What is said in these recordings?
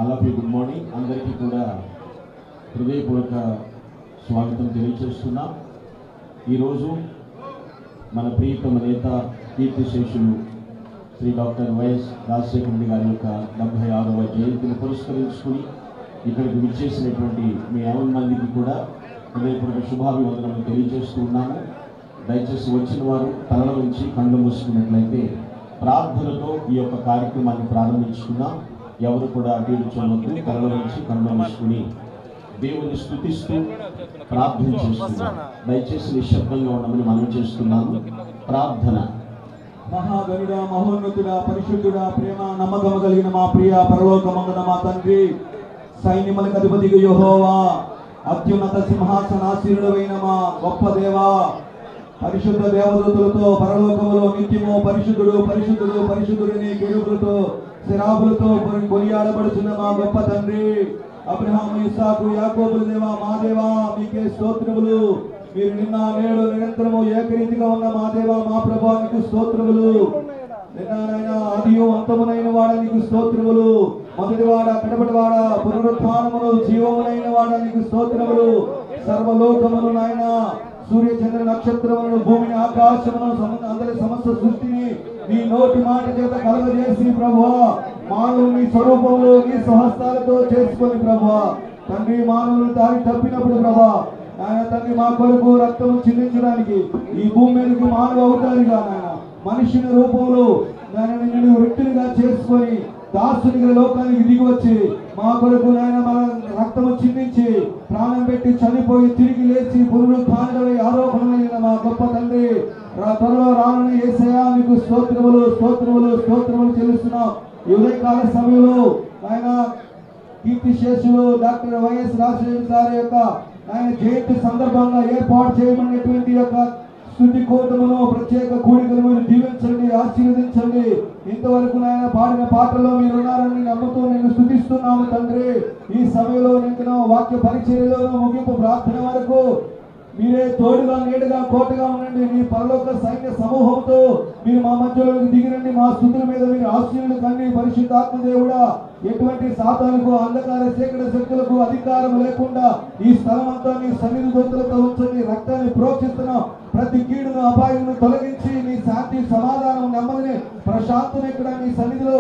అలాగే good morning అందరికీ కూడా హృదయపూర్వక స్వాగతం తెలియజేస్తున్నాం. ఈరోజు మన ప్రియతమ నేత కీర్తిశేషులు శ్రీ డాక్టర్ వైఎస్ రాజశేఖర రెడ్డి గారి యొక్క 76వ జయంతిని పురస్కరించుకుని ఇక్కడికి విచ్చేసినటువంటి మీ 50 మందికి కూడా హృదయపూర్వక శుభాభివందనలు తెలియజేస్తూ ఉన్నాము. దయచేసి వచ్చిన వారు తలల నుంచి కళ్ళు మూసుకున్నట్లయితే ప్రార్థనతో ఈ యొక్క కార్యక్రమాన్ని ప్రారంభించుకున్నాం. ఎవరు కూడా అటు ఇటు చూడవద్దు, కళ్ళ నుంచి కళ్ళు మూసుకుని దేవుని స్తుతిస్తూ ప్రార్థన చేస్తున్నాం. దయచేసి నిశ్శబ్దంగా ఉండమని మనం చేస్తున్నాము. ప్రార్థన. మహాగణుడ, మహోన్నతుడ, పరిశుద్ధుడ, ప్రేమ నమ్మకము కలిగిన మా ప్రియ పరలోకమందున మా తండ్రి, సైన్యములకు అధిపతిగా యెహోవా, అత్యున్నత సింహాసనాసీనుడైన మా గొప్ప దేవా, పరిశుద్ధ దేవదూతలతో పరలోకములో నిత్యము పరిశుద్ధుడు పరిశుద్ధుడు పరిశుద్ధుడిని కెరూబులతో శరాబులతో కొనియాడబడుతున్న మా గొప్ప తండ్రి, అబ్రహాము, ఇస్సాకు, యాకోబుల దేవా, మా దేవా మీకే స్తోత్రములు. మీరు నిన్న నేడు నిరంతరము ఏకరీతిగా ఉన్న మా దేవా మా ప్రభువా నీకు స్తోత్రములు. నిన్ననైనా ఆదియు అంతమునైన వాడ నీకు స్తోత్రములు. మొదటివాడ కడపటివాడ పునరుత్థానమును జీవమునైన వాడ నీకు స్తోత్రములు. సర్వలోకమును నాయన సూర్య చంద్ర నక్షత్రములను భూమిని ఆకాశమును అందరి సమస్త సృష్టిని నీ నోటి మాట చేత కలగజేసి ప్రభువా మానవుని నీ స్వరూపంలో నీ స్వహస్తాలతో చేసుకొని ప్రభువా తండ్రి మానవుని దారి తప్పినప్పుడు ప్రభా ఆయన తండ్రి మా కొరకు రక్తము చిందించడానికి ఈ భూమి మీదకి మానవ అవతారిగా నాయన మనుషుని రూపంలో నాయన నిన్ను వ్యక్తులుగా చేసుకొని దాసునిగా లోకానికి దిగి వచ్చి మా కొరకు నాయన మన రక్తము చిందించి ప్రాణం పెట్టి చనిపోయి తిరిగి లేచి పునరుత్థానుడై ఆరోపణలైన మా గొప్ప తండ్రి త్వరలో రానున్న యేసయ్యా మీకు స్తోత్రములు స్తోత్రములు స్తోత్రములు చెల్లిస్తున్నాం. ఈ ఉదయకాల సమయంలో ఆయన కీర్తిశేషులు డాక్టర్ వైఎస్ రాజశేఖర గారి యొక్క ఆయన జయంతి సందర్భంగా ఏర్పాటు చేయబడినటువంటి యొక్క స్తుతి కూటమును ప్రత్యేక కూడికలు మీరు దీవించండి, ఆశీర్వదించండి. ఇంతవరకు నాయన పాడిన పాటలో మీరు ఉన్నారని నమ్ముతూ నేను స్తుతిస్తున్నాము తండ్రి. ఈ సమయంలో నేను వాక్య పరిచర్యలోనూ ముగింపు ప్రార్థన వరకు మీరే తోడుగా నీడగా కోటగా ఉండండి. మీ పరలోక సైన్య సమూహంతో మీరు మా మధ్యలోకి దిగిరండి. మా స్తుతుల మీద మీరు ఆశీర్వాదాలు కండి. పరిశుద్ధాత్మ దేవుడా ఎటువంటి సాతానుకు అంధకార చీకటి శక్తులకు అధికారం లేకుండా ఈ స్థలం అంతా నీ సన్నిధి దూతలతో ఉంచండి. రక్తాన్ని ప్రోక్షిస్తున్నాం. ప్రతి కీడును అపాయమును తొలగించి నీ శాంతి సమాధానం నెమ్మదిని ప్రశాంతం ఇక్కడ నీ సన్నిధిలో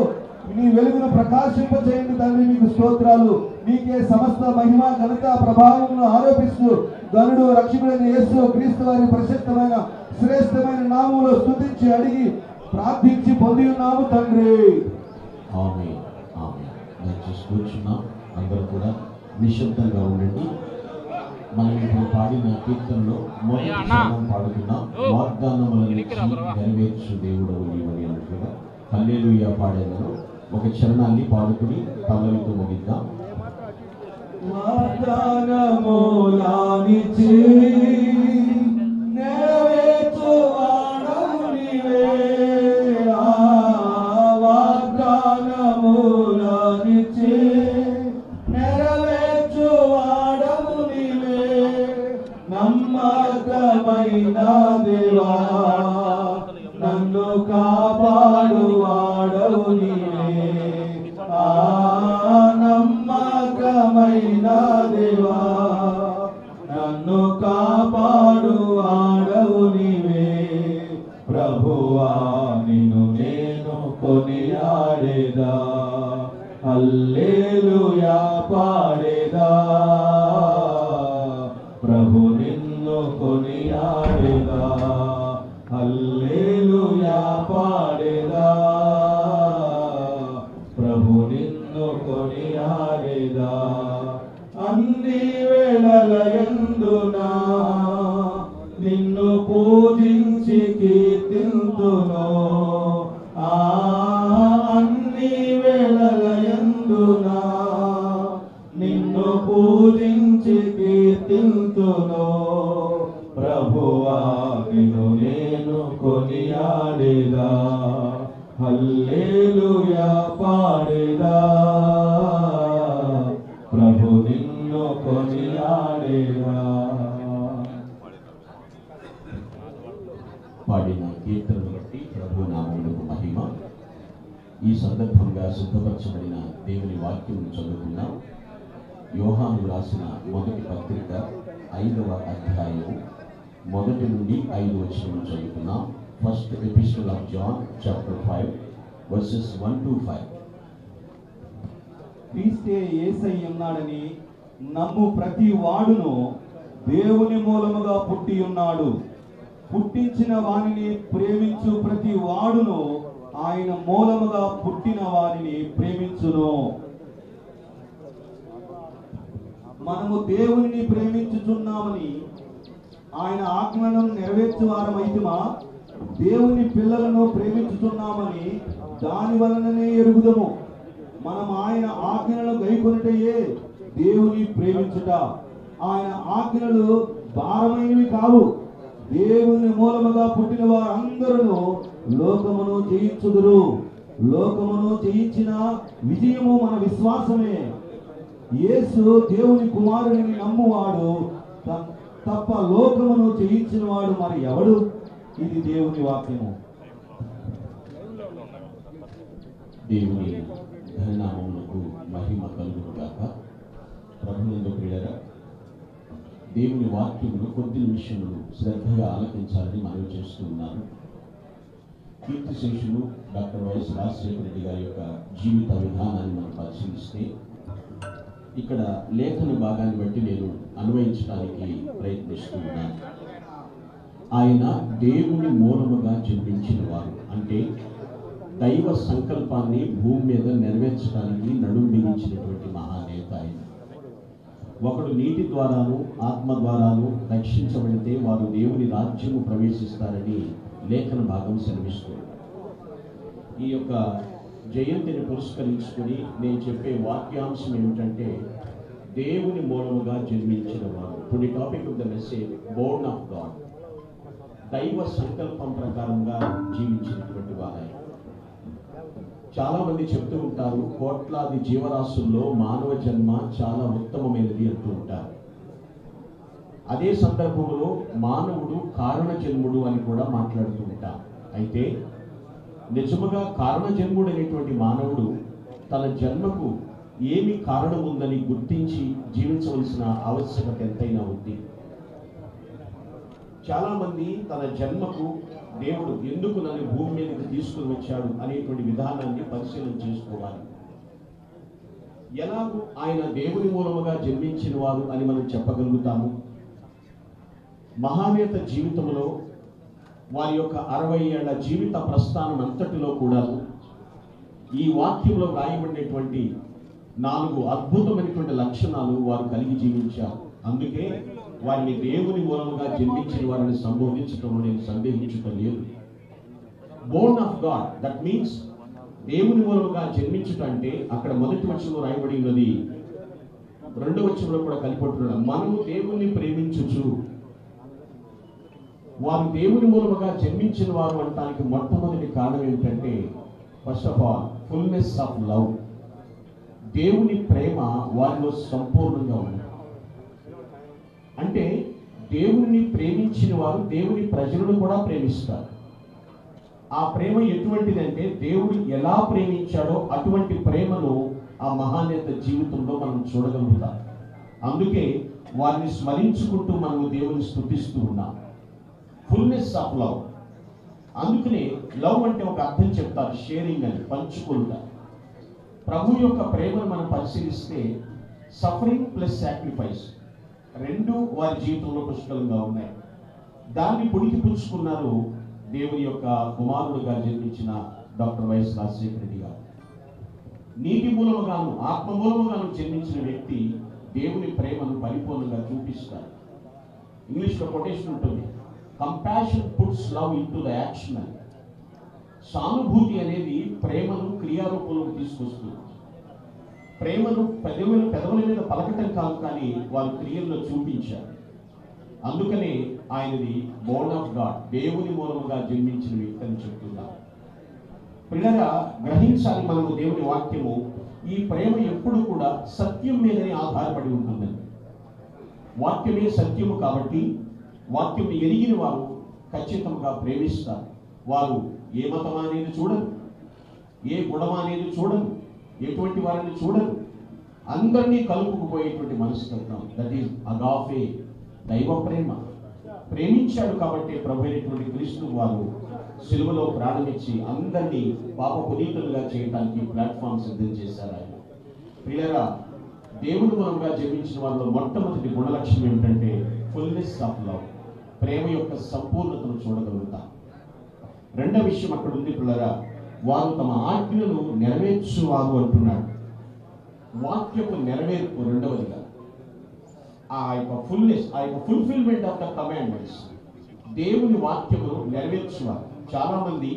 నీ వెలుగును ప్రకాశింపచేయండి తండ్రి. మీకు స్తోత్రాలు. నీకే సమస్త మహిమ ఘనత ప్రభావమును ఆరోపిస్తూ గనుడు రక్షకుడైన యేసు క్రీస్తు వారి ప్రశస్తమైన శ్రేష్టమైన నామములో స్తుతించి అడిగి ప్రార్థించి పొంది ఉన్నాము తండ్రి. ఆమేన్ ఆమేన్. దయచేసి కూర్చున్నాం. అందరూ కూడా నిశ్శబ్దంగా ఉండండి. మనం ఇప్పుడు పాడిన కీర్తనలో మొదటి చరణం పాడుతున్నాం. వాగ్దానములను నెరవేర్చు దేవుడవు నీవని అంటున్నా హల్లెలూయా పాడేందులో ఒక చరణాన్ని పాడుకుని పల్లవితో ముగిద్దాం. వాగ్దానములానిచి నెరవేర్చువాడవు నీవే, వాగ్దానములానిచి నెరవేర్చువాడవు నీవే, నమ్మకమైన దేవా నన్ను కాపాడువాడవు నీవే, నమ్మకమైన దేవా నన్ను కాపాడువాడవు నీవే. ప్రభువా నిన్ను నేను కొనియాడేదా, హల్లెలూయా పాడేదా. ప్రభు నిన్ను కొనియాడేదా, హల్లెలూయా పాడేదా. ప్రభు నిన్ను కొనియాడేదా. అన్ని వేళలయందునా నిన్ను పూజించి కీర్తింతును, అన్ని వేళలయందునా నిన్ను హల్లెలూయా పాడేదా, ప్రభు నిన్ను కొనియాడేదా. పాడిన కీర్తనను బట్టి ప్రభు నామమునకు మహిమ. ఈ సందర్భంగా సిద్ధపరచబడిన దేవుని వాక్యం చదువుకున్నాం. యోహాను రాసిన మొదటి పత్రిక 5వ అధ్యాయం 1 నుండి 5 వచనం చదువుకున్నాం. First epistle of John chapter 5 verses 1 to 5. క్రీస్తే యేసయ్య ఉన్నాడని నమ్ము ప్రతి వాడును దేవుని మూలముగా పుట్టి ఉన్నాడు. పుట్టించిన వానిని ప్రేమించు ప్రతి వాడును ఆయన మూలముగా పుట్టిన వారిని ప్రేమించును. మనము దేవుని ప్రేమించుచున్నామని ఆయన ఆజ్ఞలను నెరవేర్చువారమైతుమా, దేవుని పిల్లలను ప్రేమించుచున్నామని దాని వలననే ఎరుగుదము. మనం ఆయన ఆజ్ఞలను గైకొనుటయే దేవుని ప్రేమించుట. ఆయన ఆజ్ఞలు భారమైనవి కావు. దేవుని మూలముగా పుట్టిన వారందరూ లోకమును జయించుదురు. లోకమును జయించిన విజయము మన విశ్వాసమే. యేసు దేవుని కుమారుని నమ్మువాడు తప్ప లోకమును జయించిన వాడు మరి ఎవడు? ఇది దేవుని వాక్యము. దేవుని ఘననామమునకు మహిమ కలుగునుగాక. ప్రభునందు ప్రియులారా, దేవుని వాక్యమును కొద్ది నిమిషములు శ్రద్ధగా ఆలకించాలని మనవి చేస్తూ ఉన్నాను. కీర్తిశేషులు డాక్టర్ వైఎస్ రాజశేఖర రెడ్డి గారి యొక్క జీవిత విధానాన్ని మనం పరిశీలిస్తే ఇక్కడ లేఖన భాగాన్ని బట్టి నేను అన్వయించడానికి ప్రయత్నిస్తూ ఉన్నాను. ఆయన దేవుని మూలముగా జన్మించిన వారు, అంటే దైవ సంకల్పాన్ని భూమి మీద నెరవేర్చడానికి నడుం బిగించినటువంటి మహానేత ఆయన. ఒకడు నీటి ద్వారాను ఆత్మ ద్వారాను రక్షించబడితే వారు దేవుని రాజ్యము ప్రవేశిస్తారని లేఖన భాగం సెలవిస్తుంది. ఈ యొక్క జయంతిని పురస్కరించుకుని నేను చెప్పే వాక్యాంశం ఏమిటంటే దేవుని మూలముగా జన్మించిన వారు. To the topic of the message, Born of God. దైవ సంకల్పం ప్రకారంగా జీవించినటువంటి వారు. చాలా మంది చెప్తూ ఉంటారు, కోట్లాది జీవరాశుల్లో మానవ జన్మ చాలా ఉత్తమమైనది అంటూ ఉంటారు. అదే సందర్భంలో మానవుడు కారణ జన్ముడు అని కూడా మాట్లాడుతూ ఉంటారు. అయితే నిజముగా కారణ జన్ముడు అనేటువంటి మానవుడు తన జన్మకు ఏమి కారణం ఉందని గుర్తించి జీవించవలసిన ఆవశ్యకత ఎంతైనా ఉంది. చాలామంది తన జన్మకు దేవుడు ఎందుకు నన్ను భూమి మీదకి తీసుకుని వచ్చాడు అనేటువంటి విధానాన్ని పరిశీలన చేసుకోవాలి. ఎలాగూ ఆయన దేవుని మూలముగా జన్మించిన వారు అని మనం చెప్పగలుగుతాము. మహానేత జీవితంలో వారి యొక్క 60 ఏళ్ల జీవిత ప్రస్థానం అంతటిలో కూడా ఈ వాక్యంలో రాయబడినటువంటి 4 అద్భుతమైనటువంటి లక్షణాలు వారు కలిగి జీవించారు. అందుకే వారిని దేవుని మూలముగా జన్మించిన వారిని సంబోధించడంలో నేను సందేహించటం లేదు. Born of God, that means దేవుని మూలముగా జన్మించుట అంటే అక్కడ మొదటి వచనంలో రాయబడి ఉన్నది, 2వ వచనంలో కూడా కలిపట్టున్నాడు, మనము దేవుణ్ణి ప్రేమించుచు. వారు దేవుని మూలముగా జన్మించిన వారు అనడానికి మొట్టమొదటి కారణం ఏమిటంటే, first of all fullness of love. దేవుని ప్రేమ వారిలో సంపూర్ణంగా ఉంది. అంటే దేవుణ్ణి ప్రేమించిన వారు దేవుని ప్రజలను కూడా ప్రేమిస్తారు. ఆ ప్రేమ ఎటువంటిదంటే దేవుడు ఎలా ప్రేమించాడో అటువంటి ప్రేమను ఆ మహానేత జీవితంలో మనం చూడగలుగుతాం. అందుకే వారిని స్మరించుకుంటూ మనము దేవుని స్తుతిస్తూ ఉన్నాం. Fullness of love. అందుకనే లవ్ అంటే ఒక అర్థం చెప్తారు, షేరింగ్ అని, పంచుకుంటా. ప్రభు యొక్క ప్రేమను మనం పరిశీలిస్తే సఫరింగ్ ప్లస్ సాక్రిఫైస్ రెండు వారి జీవితంలో పుష్కలంగా ఉన్నాయి. దాన్ని పుడికి పుచ్చుకున్నారు దేవుని యొక్క కుమారుడుగా జన్మించిన డాక్టర్ వైఎస్ రాజశేఖర రెడ్డి గారు. నీటి మూలముగాను ఆత్మ మూలముగాను జన్మించిన వ్యక్తి దేవుని ప్రేమను పరిపూర్ణంగా చూపిస్తారు. ఇంగ్లీష్లో కొటేషన్ ఉంటుంది, compassion puts love into the action. సానుభూతి అనేది ప్రేమను క్రియారూపంలోకి తీసుకొస్తుంది. ప్రేమను పెదవుల మీద పలకటం కాదు, కానీ వారు క్రియల్లో చూపించారు. అందుకనే ఆయనది బోర్న్ ఆఫ్ గాడ్, దేవుని మూలముగా జన్మించిన వ్యక్తి అని చెప్తున్నారు. పిల్లగా గ్రహించాలి మనము దేవుని వాక్యము. ఈ ప్రేమ ఎప్పుడు కూడా సత్యం మీదనే ఆధారపడి ఉంటుందండి. వాక్యమే సత్యము కాబట్టి వాక్యం ఎరిగిన వారు ఖచ్చితంగా ప్రేమిస్తారు. వారు ఏ మతం అనేది చూడరు, ఏ గుణం అనేది చూడరు, ఎటువంటి వారిని చూడరు. అందరినీ కలుపుకుపోయేటువంటి మనస్తత్వం, దట్ ఈస్ అగాఫే, దైవ ప్రేమ. ప్రేమించాడు కాబట్టి ప్రభు అయినటువంటి క్రీస్తు వారు సిలువలో ప్రాణమిచ్చి అందరినీ పాప పునీతులుగా చేయడానికి ప్లాట్ఫామ్ సిద్ధం చేశారు ఆయన. ప్రియరా, దేవుడు మూలంగా జన్మించిన వారిలో మొట్టమొదటి గుణలక్షణం ఏమిటంటే ఫుల్నెస్ ఆఫ్ లవ్, ప్రేమ యొక్క సంపూర్ణతను చూడగలుగుతాం. రెండవ విషయం అక్కడ ఉంది పిల్లరా, వారు తమ ఆజ్ఞలను నెరవేర్చువారు అంటున్నాడు. వాక్యపు నెరవేర్పు రెండవదిగా, ఆ యొక్క ఫుల్నెస్, ఆ యొక్క ఫుల్ఫిల్మెంట్ ఆఫ్ ద కమాండ్మెంట్స్, దేవుని వాక్యమును నెరవేర్చువారు. చాలా మంది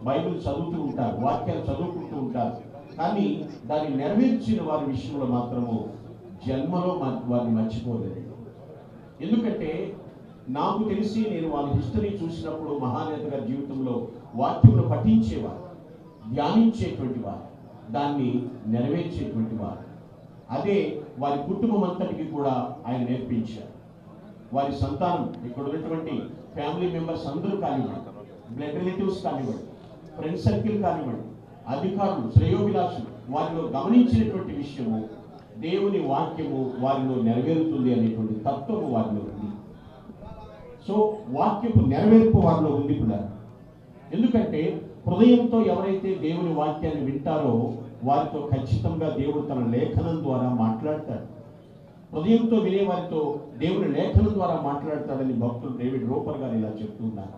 బైబిల్ చదువుతూ ఉంటారు, వాక్యాలు చదువుకుంటూ ఉంటారు, కానీ దాన్ని నెరవేర్చిన వారి విషయంలో మాత్రము జన్మలో వారిని మర్చిపోలేదు. ఎందుకంటే నాకు తెలిసి నేను వాళ్ళ హిస్టరీ చూసినప్పుడు మహానేత గారి జీవితంలో వాక్యమును పఠించేవారు, ధ్యానించేటువంటి వారు, దాన్ని నెరవేర్చేటువంటి వారు. అదే వారి కుటుంబం అంతటికి కూడా ఆయన నేర్పించారు. వారి సంతానం, ఇక్కడ ఉన్నటువంటి ఫ్యామిలీ మెంబర్స్ అందరూ కానివ్వండి, బ్లడ్ రిలేటివ్స్ కానివ్వండి, ఫ్రెండ్ సర్కిల్ కానివ్వండి, అధికారులు, శ్రేయోభిలాషులు, వారిలో గమనించినటువంటి విషయము దేవుని వాక్యము వారిలో నెరవేరుతుంది అనేటువంటి తత్వము వారిలో ఉంది. సో వాక్యపు నెరవేర్పు వారిలో ఉంది కూడా. ఎందుకంటే హృదయంతో ఎవరైతే దేవుని వాక్యాన్ని వింటారో వారితో ఖచ్చితంగా దేవుడు తన లేఖనం ద్వారా మాట్లాడతాడు. హృదయంతో వినే వారితో దేవుని లేఖనం ద్వారా మాట్లాడతాడని భక్తులు డేవిడ్ రోపర్ గారు ఇలా చెప్తున్నారు.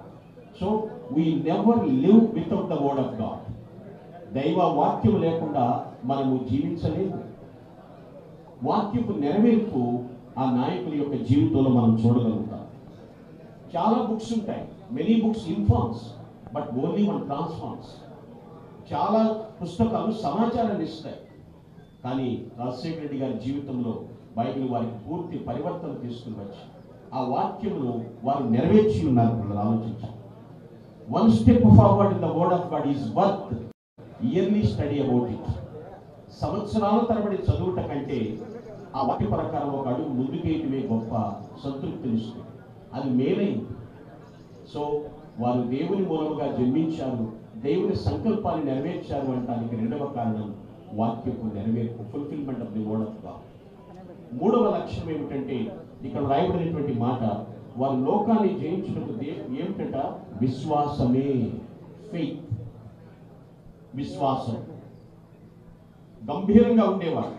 So we never live without the word of God. దైవ వాక్యం లేకుండా మనము జీవించలేము. వాక్యపు నెరవేర్పు ఆ నాయకుల యొక్క జీవితంలో మనం చూడగలుగుతాం. చాలా బుక్స్ ఉంటాయి, many books informs but only one transforms. చాలా పుస్తకాలు సమాచారాన్ని ఇస్తాయి, కానీ రాజశేఖర రెడ్డి గారి జీవితంలో బైబిల్ వారికి పూర్తి పరివర్తన తీసుకుని వచ్చి ఆ వాక్యమును వారు నెరవేర్చి ఉన్నారు. పిల్లలు ఆలోచించారు. One step forward in the word of God is worth yearly study about it. సంవత్సరాల తరబడి చదువుట కంటే ఆ వాక్య ప్రకారం ఒక అడుగు ముందుకేయటమే గొప్ప సంతృప్తినిస్తుంది. అది మేలైంది. సో వారు దేవుని మూలముగా జన్మించారు, దేవుని సంకల్పాన్ని నెరవేర్చారు అనడానికి రెండవ కారణం వాక్యపు నెరవేర్పు, fulfilment of the word of God. మూడవ లక్ష్యం ఏమిటంటే ఇక్కడ రాయబడినటువంటి మాట, వారు లోకాన్ని జయించుటకు ఏమిటంట? విశ్వాసమే, ఫెయిత్. విశ్వాసం గంభీరంగా ఉండేవారు.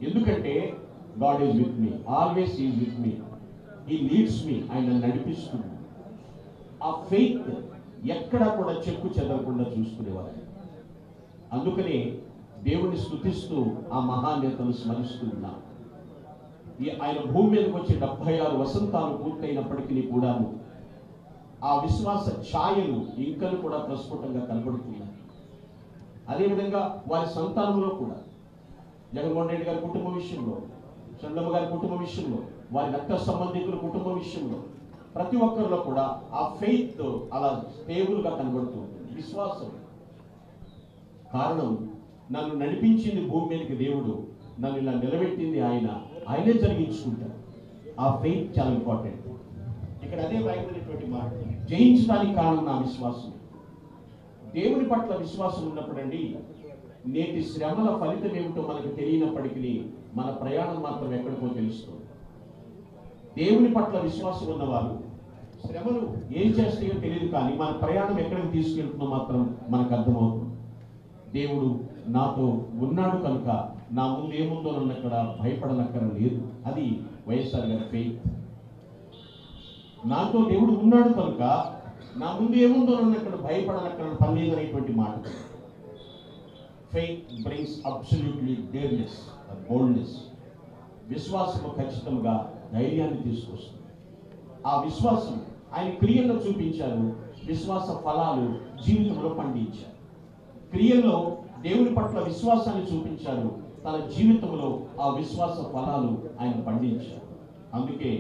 ఎందుకంటే God is with me, always is with me, he leads me, ఆయన నడిపిస్తుంది. ఆ ఫెయిత్ ఎక్కడా కూడా చెక్కు చెదరకుండా చూసుకునేవారు. అందుకనే దేవుని స్తుతిస్తూ ఆ మహానేతను స్మరిస్తూ ఉన్నారు. ఆయన భూమి మీదకి వచ్చి 76 వసంతాలు పూర్తయినప్పటికీ కూడా ఆ విశ్వాస ఛాయలు ఇంకను కూడా ప్రస్ఫుటంగా కనబడుతున్నాయి. అదేవిధంగా వారి సంతానంలో కూడా జగన్మోహన్ రెడ్డి గారి కుటుంబ విషయంలో, చంద్రమ్మ గారి కుటుంబ విషయంలో, వారి రక్త సంబంధికుల కుటుంబ విషయంలో, ప్రతి ఒక్కరిలో కూడా ఆ ఫెయిత్ అలా స్టేబుల్గా కనబడుతుంది. విశ్వాసం కారణం, నన్ను నడిపించింది భూమి మీదకి దేవుడు, నన్ను ఇలా నిలబెట్టింది ఆయనే జరిగించుకుంటారు. ఆ ఫెయిత్ చాలా ఇంపార్టెంట్. ఇక్కడ అదే రాయబడినటువంటి మాట, జయించడానికి కారణం నా విశ్వాసం. దేవుని పట్ల విశ్వాసం ఉన్నప్పుడండి, నేటి శ్రమల ఫలితం ఏమిటో మనకు తెలియనప్పటికీ మన ప్రయాణం మాత్రం ఎక్కడికో తెలుస్తుంది. దేవుని పట్ల విశ్వాసం ఉన్నవారు శ్రమలు ఏం చేస్తాయో తెలియదు, కానీ మన ప్రయాణం ఎక్కడికి తీసుకెళ్తుందో మాత్రం మనకు అర్థమవుతుంది. దేవుడు నాతో ఉన్నాడు కనుక నా ముందు ఏముందో నన్నక్కడ భయపడనక్కర లేదు. అది వైఎస్ఆర్ గారి ఫెయిత్. నాతో దేవుడు ఉన్నాడు కనుక నా ముందు ఏముందో నన్నక్కడ భయపడనక్కడ పని లేదనేటువంటి మాట. Faith brings absolutely డేర్నెస్, boldness. విశ్వాసము ఖచ్చితంగా ధైర్యాన్ని తీసుకొస్తుంది. ఆ విశ్వాసం ఆయన క్రియల్లో చూపించారు, విశ్వాస ఫలాలు జీవితంలో పండించారు. క్రియల్లో దేవుని పట్ల విశ్వాసాన్ని చూపించారు, తన జీవితంలో ఆ విశ్వాస ఫలాలు ఆయన పండించారు. అందుకే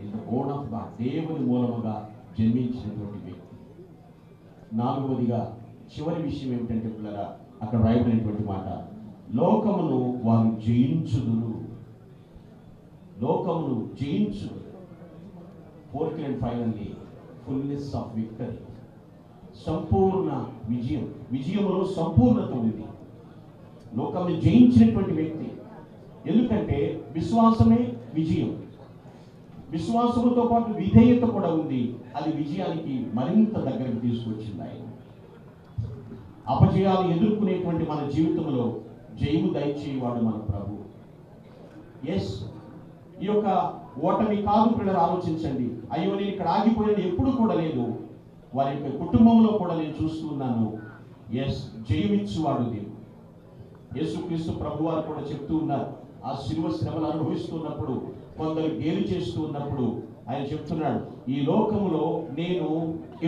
in the Born of God, దేవుని మూలముగా జన్మించినటువంటి వ్యక్తి. నాలుగవదిగా చివరి విషయం ఏమిటంటే పిల్లరా, అక్కడ రాయబడినటువంటి మాట, లోకమును వారు జయించుదురు. లోకమును జయించుదురు. Fourth and finally fullness of victory. సంపూర్ణ విజయం. విజయములో సంపూర్ణత ఉంది. లోకాన్ని జయించినటువంటి వ్యక్తి. ఎందుకంటే విశ్వాసమే విజయం. విశ్వాసముతో పాటు విధేయత కూడా ఉంది. అది విజయానికి మరింత దగ్గరకు తీసుకొచ్చింది ఆయన. అపజయాలు ఎదుర్కొనేటువంటి మన జీవితంలో జయము దయచేవాడు మన ప్రభు. ఎస్, ఈ యొక్క ఓటమి కాదు పిల్లలు, ఆలోచించండి. అయ్యో నేను ఇక్కడ ఆగిపోయినది ఎప్పుడు కూడా లేదు. వారి యొక్క కుటుంబంలో కూడా నేను చూస్తున్నాను. ఎస్, జయమిచ్చువాడు దేవుడు. యేసుక్రీస్తు ప్రభు వారు కూడా చెప్తూ ఉన్నారు. ఆ శిలువ శ్రమలు అనుభవిస్తున్నప్పుడు, కొందరు గేలి చేస్తూ ఉన్నప్పుడు ఆయన చెప్తున్నాడు, ఈ లోకములో నేను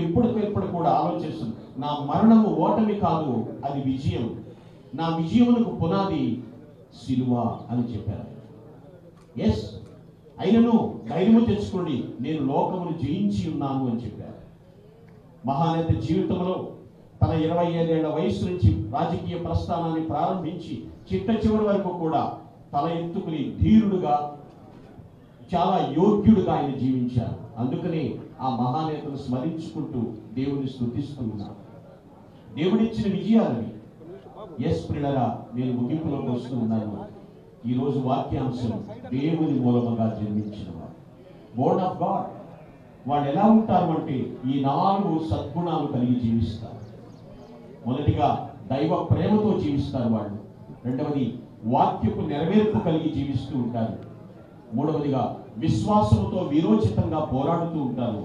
ఎప్పటికెప్పుడు కూడా ఆలోచిస్తున్నాను, నా మరణము ఓటమి కాదు, అది విజయం. నా విజయమునకు పునాది శిలువ అని చెప్పారు. ఎస్, అయినను ధైర్యము తెచ్చుకోండి, నేను లోకమును జయించి ఉన్నాను అని చెప్పారు. మహానేత జీవితంలో తన 25 ఏళ్ల వయసు నుంచి రాజకీయ ప్రస్థానాన్ని ప్రారంభించి చిట్ట చివరి వరకు కూడా తల ఎత్తుకుని ధీరుడుగా, చాలా యోగ్యుడుగా ఆయన జీవించారు. అందుకని ఆ మహానేతను స్మరించుకుంటూ దేవుని స్తుతిస్తూ ఉన్నారు. దేవుడిచ్చిన విజయాలని. ఎస్ ప్రియులారా, నేను ముగింపులోకి వస్తూ ఉన్నాను. ఈరోజు వాక్యాంశం, దేవుని మూలముగా జన్మించిన వాడు, బోర్న్ ఆఫ్ గాడ్. వాళ్ళు ఎలా ఉంటారు అంటే ఈ 4 సద్గుణాలు కలిగి జీవిస్తారు. మొదటిగా దైవ ప్రేమతో జీవిస్తారు వాళ్ళు. రెండవది వాక్యపు నెరవేర్పు కలిగి జీవిస్తూ ఉంటారు. మూడవదిగా విశ్వాసంతో విరోచితంగా పోరాడుతూ ఉంటారు.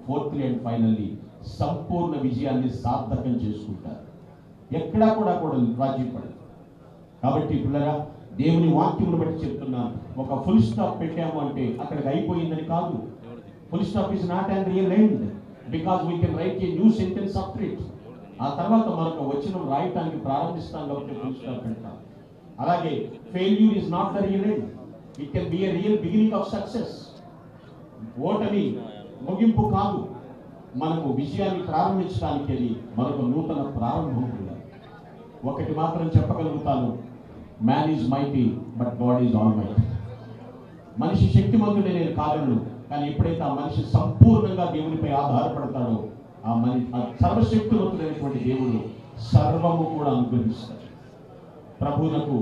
ఫోర్త్ అండ్ ఫైనల్లీ సంపూర్ణ విజయాన్ని సార్థకం చేసుకుంటారు. ఎక్కడా కూడా రాజీ పడదు. కాబట్టి పిల్లరా, దేవుని వాక్యమును బట్టి చెప్తున్నాను, ఒక ఫుల్ స్టాప్ పెట్టాము అంటే అక్కడికి అయిపోయిందని కాదు. Full stop is not and real end, because we can write a new sentence after it. ఆ తర్వాత మరొక వచనం రాయటానికి ప్రారంభిస్తాం కాబట్టి ఫుల్ స్టాప్ పెడతాం. అలాగే failure is not the real end, it can be a real beginning of success. ఓటమి ముగింపు కాదు, మనకు విజయాన్ని ప్రారంభించడానికి అది మరొక నూతన ప్రారంభం. ఒకటి మాత్రం చెప్పగలుగుతాను, man is mighty but God is almighty. మనిషి శక్తిమంతుడే నేను కారణుడు, కానీ ఎప్పుడైతే ఆ మనిషి సంపూర్ణంగా దేవునిపై ఆధారపడతాడో ఆ సర్వశక్తివంతుడైనటువంటి దేవుడు సర్వము కూడా అనుగ్రహిస్తాడు. ప్రభువునకు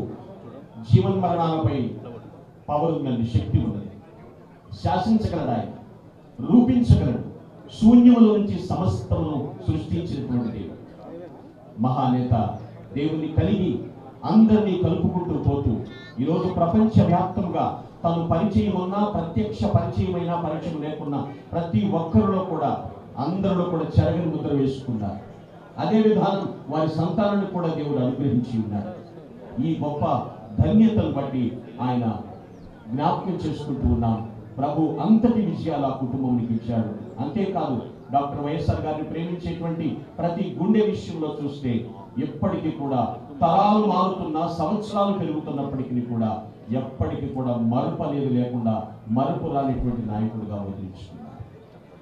జీవన్ మరణాలపై పవర్ ఉన్నది, శక్తి ఉన్నది. శాసించగలడు ఆయన, రూపించగలడు. శూన్యముల నుంచి సమస్తమును సృష్టించినటువంటి దేవుడు. మహానేత దేవుని కలిగి అందరినీ కలుపుకుంటూ పోతూ ఈరోజు ప్రపంచవ్యాప్తంగా తను పరిచయం ఉన్నా, ప్రత్యక్ష పరిచయమైనా, పరిచయం లేకున్నా ప్రతి ఒక్కరిలో కూడా, అందరిలో కూడా చెరగని ముద్ర వేసుకున్నారు. అదే విధానం వారి సంతానాన్ని కూడా దేవుడు అనుగ్రహించి ఉన్నాడు. ఈ గొప్ప ధన్యతను బట్టి ఆయన జ్ఞాపకం చేసుకుంటూ ఉన్నాం. ప్రభు అంతటి విజయాలు ఆ కుటుంబానికి ఇచ్చాడు. అంతేకాదు, డాక్టర్ వైఎస్ఆర్ గారిని ప్రేమించేటువంటి ప్రతి గుండె విషయంలో చూస్తే ఎప్పటికీ కూడా తరాలు మారుతున్నా, సంవత్సరాలు పెరుగుతున్నప్పటికీ కూడా ఎప్పటికీ కూడా మరుపు అనేది లేకుండా మరుపు రానిటువంటి నాయకుడుగా వదిలించుకున్నారు.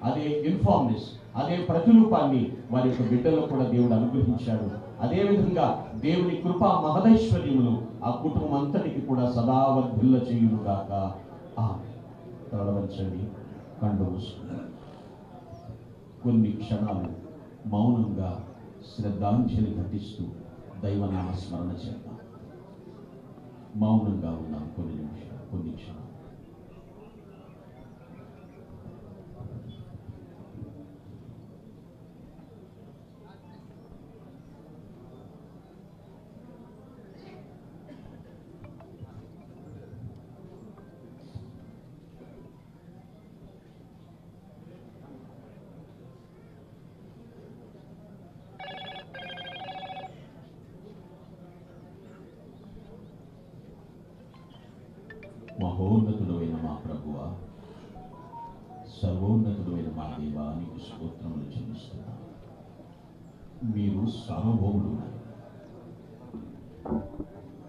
అదే ఇన్ఫార్మ్నెస్, అదే ప్రతిరూపాన్ని వారి యొక్క బిడ్డలకు కూడా దేవుడు అనుగ్రహించాడు. అదేవిధంగా దేవుని కృపా మహదైశ్వర్యములు ఆ కుటుంబం అంతటికి కూడా సదావర్ధిల్ల చేయునుగాక. తలవంచండి, కళ్ళు మూసుకున్నారు. కొన్ని క్షణాలు మౌనంగా శ్రద్ధాంజలి ఘటిస్తూ దైవనామ స్మరణ చేద్దాం. మౌనంగా ఉన్నాం కొన్ని నిమిషాలు, కొన్ని క్షణాలు. మహోన్నతుడైన మా ప్రభువా, సర్వోన్నతుడైన మా దేవా, నీకు స్తోత్రములు చెల్లిస్తున్నాను. మీరు సార్వభౌముడు,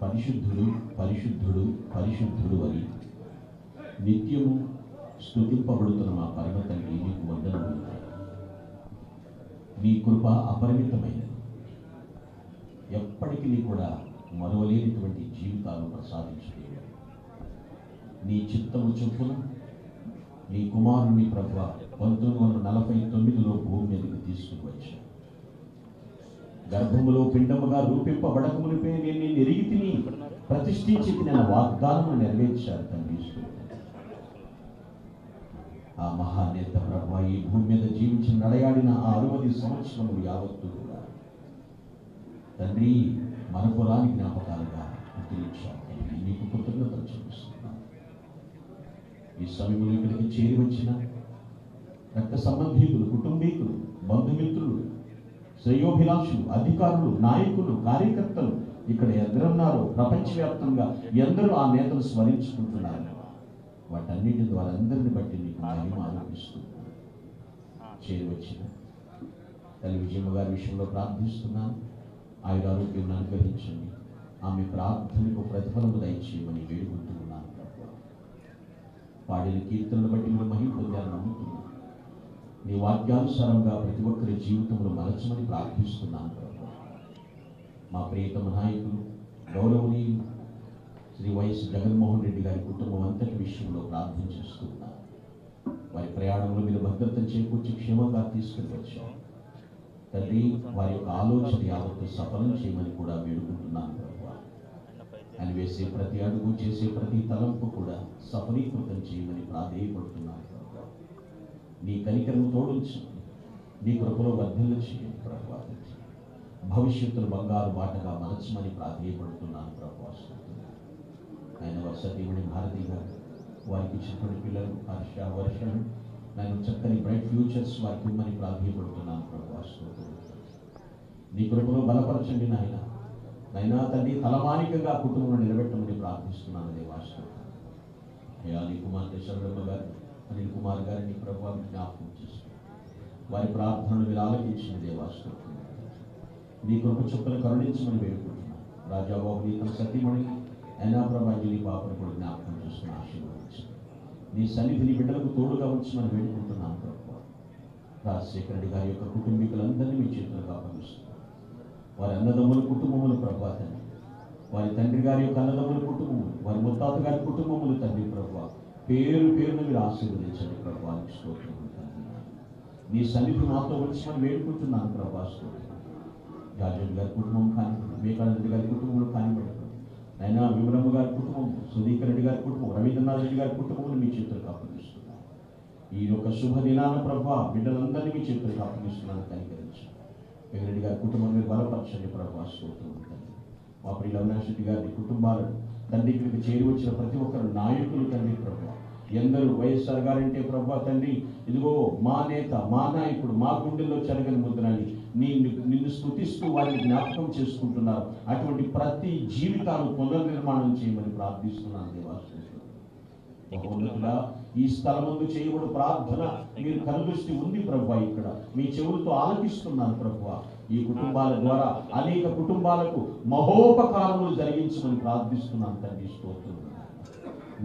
పరిశుద్ధుడు పరిశుద్ధుడు పరిశుద్ధుడు అని నిత్యము స్తుతింపబడుతున్న మా పరమ తండ్రి, నీకు వందనములు. నీ కృప అపరిమితమైనది. ఎప్పటికీ కూడా మరువలేనిటువంటి జీవితాలు ప్రసాదించలేదు. నీ చిత్తము చొప్పున నీ కుమారుని ప్రభు 1949లో భూమి మీదకి తీసుకుని వచ్చాను. గర్భములో పిండముగా రూపింపబడకమునిపై నేను నిన్ను ఎరిగి తిని ప్రతిష్ఠించి నేను వాగ్దానము నెరవేర్చాను తండ్రి. ఆ మహానేత ప్రభు ఈ భూమి మీద జీవించి నడయాడిన ఆ 60 సంవత్సరములు యావత్తు కూడా తండ్రి మనపురాని జ్ఞాపకాలుగా గుర్తించాను. నీకు కృతజ్ఞతలు చెల్లిస్తున్నాను. ఈ సమయంలో ఇక్కడికి చేరి వచ్చిన రక్త సంబంధీకులు, కుటుంబీకులు, బంధుమిత్రులు, శ్రేయోభిలాషులు, అధికారులు, నాయకులు, కార్యకర్తలు ఇక్కడ ఎందరున్నారో ప్రపంచవ్యాప్తంగా ఎందరూ ఆ నేతలు స్మరించుకుంటున్నారు. వాటన్నిటి ద్వారా అందరిని బట్టి నీకు మహిమ ఆరోపిస్తున్నాను. చేరి వచ్చిన తల్లి విజయమ్మ గారి విషయంలో ప్రార్థిస్తున్నాను. ఆయురారోగ్యం అనుగ్రహించండి. ఆమె ప్రార్థనకు ప్రతిఫలము దయచేయమని వేడుకుంటున్నాను. పాడిన కీర్తనను బట్టి మీరు మహిమ పొందాలని నమ్ముతున్నాను. నీ వాక్యానుసారంగా ప్రతి ఒక్కరి జీవితంలో మలచమని ప్రార్థిస్తున్నాను. మా ప్రియతమ నాయకులు గౌరవనీయులు శ్రీ వైఎస్ జగన్మోహన్ రెడ్డి గారి కుటుంబం అంతటి విషయంలో ప్రార్థన చేస్తున్నారు. వారి ప్రయాణంలో మీరు భద్రత చేకూర్చి క్షేమంగా తీసుకుని వచ్చారు తండ్రి. వారి యొక్క ఆలోచన యావత్తు సఫలం చేయమని కూడా వేడుకుంటున్నాను ప్రభు. ఆయన వేసే ప్రతి అడుగు, చేసే ప్రతి తలంపు కూడా సఫలీకృతం చేయమని ప్రాధేయపడుతున్నాను ప్రభు. నీ కనికరము తోడుంచి నీ కృపలో వర్ధిల్ల చేయండి ప్రభు. భవిష్యత్తును బంగారు బాటగా మలచమని ప్రాధేయపడుతున్నాను ప్రభు. ఆయన వసతిమణి భారతి గారు, వారికి ఇచ్చినటువంటి పిల్లలు హర్ష, వర్షను నేను చక్కని బ్రైట్ ఫ్యూచర్స్ వారికి ఇమ్మని ప్రాధేయపడుతున్నాను ప్రభు. నీ కృపలో బలపరచండి నాయన. నైనా తండ్రి తలమానికంగా కుటుంబంలో నిలబెట్టమని ప్రార్థిస్తున్నాను దేవాశ్వరం. అయ్యా నీ కుమార్తె శరణమ్మ గారు, అనిల్ కుమార్ గారిని ప్రభు జ్ఞాపకం చేసుకుని వారి ప్రార్థనలు మీరు ఆలకించిన దేవాశ్వరం. నీ కృప చొప్పున కరుణించమని వేడుకుంటున్నాను. రాజాబాబు నీ తన సతీమణి అయినా ప్రభాంజలి పాపను కూడా జ్ఞాపకం చేసుకుని ఆశీర్వదించు. నీ సన్నిధిని బిడ్డలకు తోడుగా ఉంచమని వేడుకుంటున్నాను ప్రభు. రాజశేఖర రెడ్డి గారి యొక్క కుటుంబీకులందరినీ మీ చేతులకు అప్పగిస్తున్నాను. వారి అన్నదమ్ముల కుటుంబములు ప్రభాతండి, వారి తండ్రి గారి యొక్క అన్నదమ్ముల కుటుంబములు, వారి ముత్తాత గారి కుటుంబములు తండ్రి ప్రభు పేరు పేరున మీరు ఆశీర్వదించండి ప్రభు. స్తోత్రం తండ్రి. నీ సన్నిధి మాతో ఉంచమని వేడుకుంటున్నాను ప్రభా. స్తోత్రం. రాజేంద్ర గారి కుటుంబం కానివ్వండి, వివేకానంద గారి కుటుంబంలో కానివ్వండి, అయినా విమలమ్మ గారి కుటుంబం, సుధీకర్ రెడ్డి గారి కుటుంబం, రవీంద్రనాథ్ రెడ్డి గారి కుటుంబం మీ చేతులకు అప్పగిస్తున్నాను. ఈ యొక్క శుభ దినాన ప్రభా బిడ్డలందరినీ మీ చేతులకు అప్పగిస్తున్నాను. కనికరించండి. వెంకరెడ్డి గారి కుటుంబం మీరు బలపరచండి ప్రభా. స్తోత్రం తండ్రి. మా ప్రియుల అవినాష్ రెడ్డి గారి కుటుంబాలను తండ్రి ఇక్కడికి చేరి వచ్చిన ప్రతి ఒక్కరు నాయకులు తండ్రి ప్రభా. ఎందరూ వైఎస్ఆర్ గారంటే ప్రభా తండ్రి ఇదిగో మా నేత, మా నాయకుడు, మా గుండెల్లో చెరగని ముద్రని నిన్ను స్తుతిస్తూ వారిని జ్ఞాపకం చేసుకుంటున్నారు. అటువంటి ప్రతి జీవితాలు పునర్నిర్మాణం చేయమని ప్రార్థిస్తున్నాను దేవాశ్వరం. బహుమతులా ఈ స్థలమందు చేయబడు ప్రార్థన మీరు కనుదృష్టి ఉంది ప్రభు. ఇక్కడ మీ చెవులతో ఆలకిస్తున్నాను ప్రభు. ఈ కుటుంబాల ద్వారా అనేక కుటుంబాలకు మహోపకారములు జరిగించమని ప్రార్థిస్తున్నాను తండ్రి. స్తోత్రం.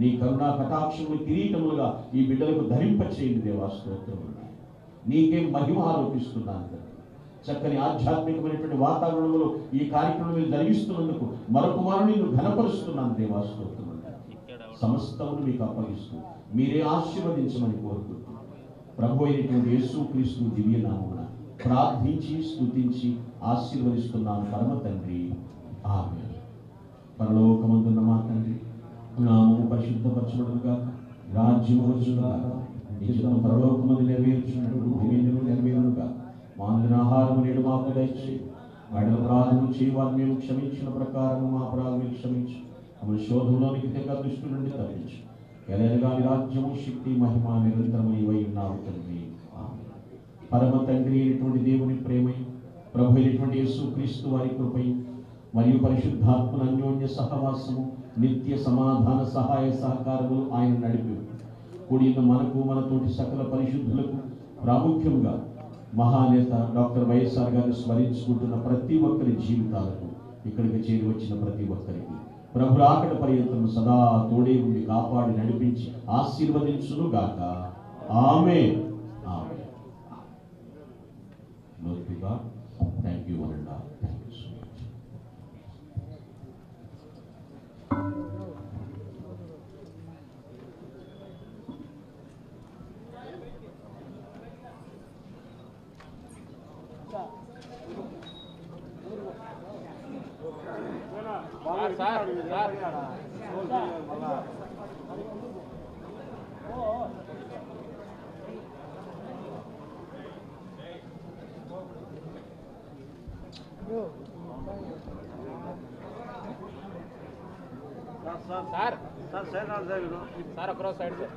నీ కరుణా కటాక్షములు కిరీటములుగా ఈ బిడ్డలకు ధరింప చేయండి దేవా. స్తోత్రం. నీకే మహిమ ఆరోపిస్తున్నాను తండ్రి. చక్కని ఆధ్యాత్మికమైనటువంటి వాతావరణంలో ఈ కార్యక్రమం మీరు జరిగిస్తున్నందుకు మరొక మారు నేను ఘనపరుస్తున్నాను దేవా. స్తోత్రం. సమస్తమును మీకు అప్పగిస్తూ మీరే ఆశీర్వదించమని కోరుకుంటున్నాను. ప్రభు అయినటువంటి యేసుక్రీస్తు దివ్య నామమున ప్రార్థించి స్తుతించి ఆశీర్వదిస్తున్నాను పరమ తండ్రి. ఆమేన్. పరలోకమందున్న మా తండ్రి, నామము పరిశుద్ధపరచబడును గాక, రాజ్యము వచ్చును గాక, నీ చిత్తము పరలోకమందు నెరవేర్చున్నట్లు భూమి యందు నెరవేరును గాక. మా అనుదిన ఆహారము నేడు మాకు దయచేయి. వారి అపరాధము చేయవారిని మేము క్షమించిన ప్రకారం మా అపరాధములు క్షమించు. మమ్మల్ని శోధంలోనికి తెగ దృష్టి నుండి తప్పించు. ఎలాగా రాజ్యము, శక్తి, మహిమ నిరంతరము నీవై ఉన్నావు తండ్రి. పరమ తండ్రి అయినటువంటి దేవుని ప్రేమయు, ప్రభు అయినటువంటి యేసుక్రీస్తు వారి కృపయు మరియు పరిశుద్ధాత్మల అన్యోన్య సహవాసము, నిత్య సమాధాన సహాయ సహకారములు ఆయన నడిపి కూడిన మనకు మనతోటి సకల పరిశుద్ధులకు ప్రాముఖ్యంగా మహానేత డాక్టర్ వైఎస్ఆర్ గారిని స్మరించుకుంటున్న ప్రతి ఒక్కరి జీవితాలకు, ఇక్కడికి చేరి వచ్చిన ప్రతి ఒక్కరికి ప్రభు రాకడ పర్యంతం సదా తోడే ఉండి కాపాడి నడిపించి ఆశీర్వదించును గాక. ఆమేన్. ఆమేన్. Glory to God. Thank you, one and all. Thank you so much. Sir ఒకరోజు సైడ్ సార్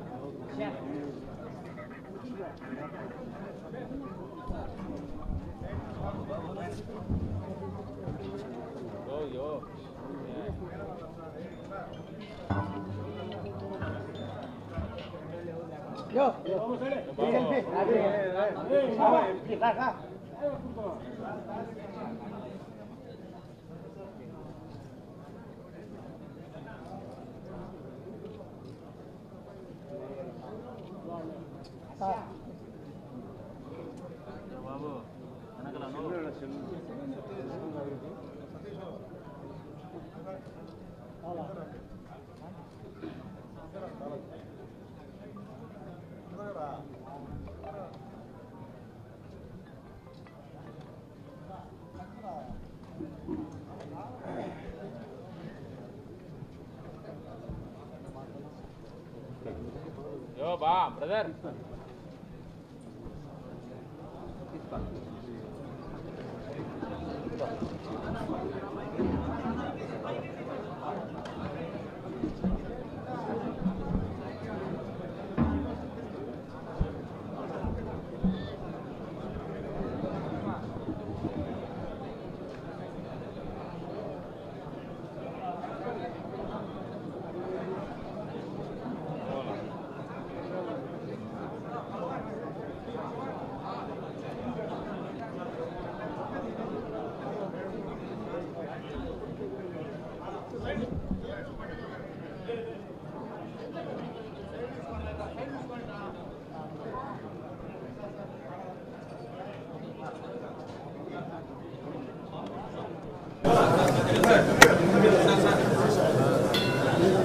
యో బా బ్రదర్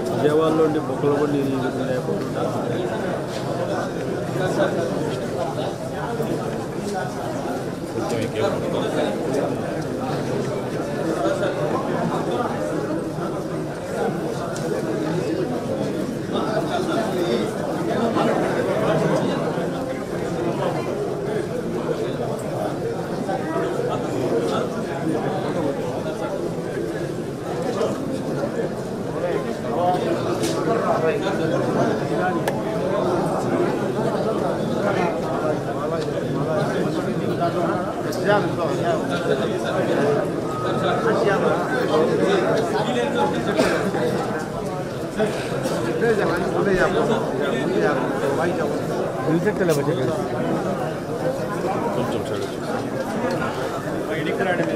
విజయవాడ నుండి బొక్కలబండి లేకుండా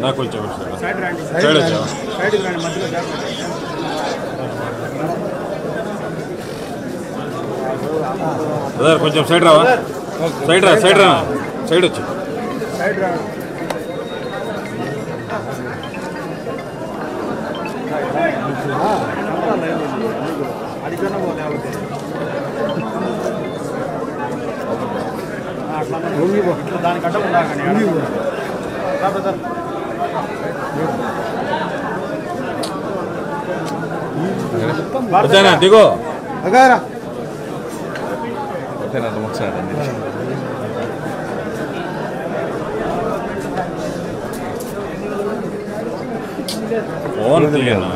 నాకు కొంచెం కొంచెం సైడ్ రావా సైడ్ రా సైడ్ రా సైడ్ వచ్చి సైడ్ రా దానికంటే ఉండాలి దిగో అగారా ఫోన్ తీయనా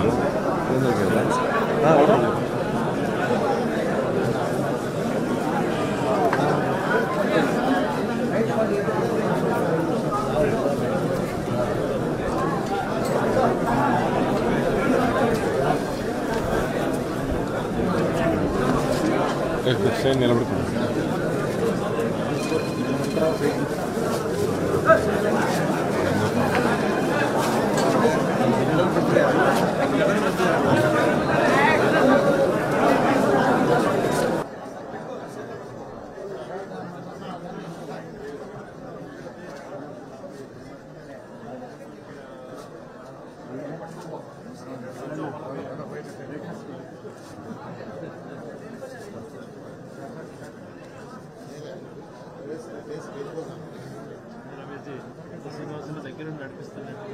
నిలబడుతుంది దగ్గర నడిపిస్తున్నట్టు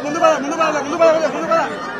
ముందు